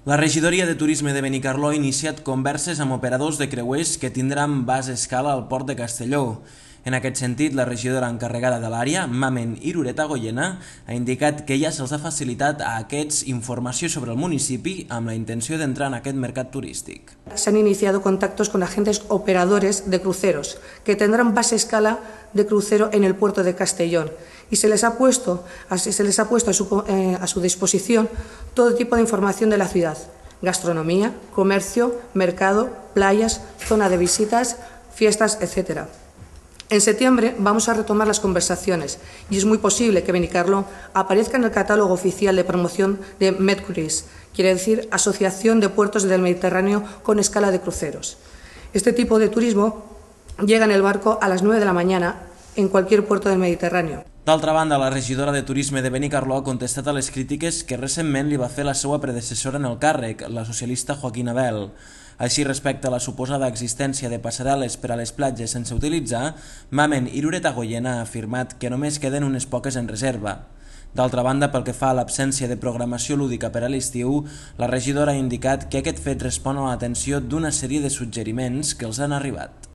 La regidoria de Turisme de Benicarló ha iniciat converses amb operadors de creuers que tindran base escala al port de Castelló. En aquest sentit, la regidora encarregada de l'àrea, Mamen Irureta Goyena, ha indicat que ja se'ls ha facilitat a aquests informació sobre el municipi amb la intenció d'entrar en aquest mercat turístic. Se han iniciado contactos con agentes operadores de cruceros que tendrán base escala de crucero en el puerto de Castellón y se les ha puesto a su disposición todo tipo de información de la ciudad: gastronomía, comercio, mercado, playas, zona de visitas, fiestas, etc. En septiembre vamos a retomar las conversaciones y es muy posible que Benicarló aparezca en el catálogo oficial de promoción de MedCruise, quiere decir Asociación de Puertos del Mediterráneo con escala de cruceros. Este tipo de turismo llega en el barco a las 9 de la mañana en cualquier puerto del Mediterráneo. D'altra banda, la regidora de Turisme de Benicarló ha contestat a les crítiques que recentment li va fer la seva predecessora en el càrrec, la socialista Joaquina Bel. Així, respecte a la suposada existència de passarel·les per a les platges sense utilitzar, Mamen Irureta Goyena ha afirmat que només queden unes poques en reserva. D'altra banda, pel que fa a l'absència de programació lúdica per a l'estiu, la regidora ha indicat que aquest fet respon a l'atenció d'una sèrie de suggeriments que els han arribat.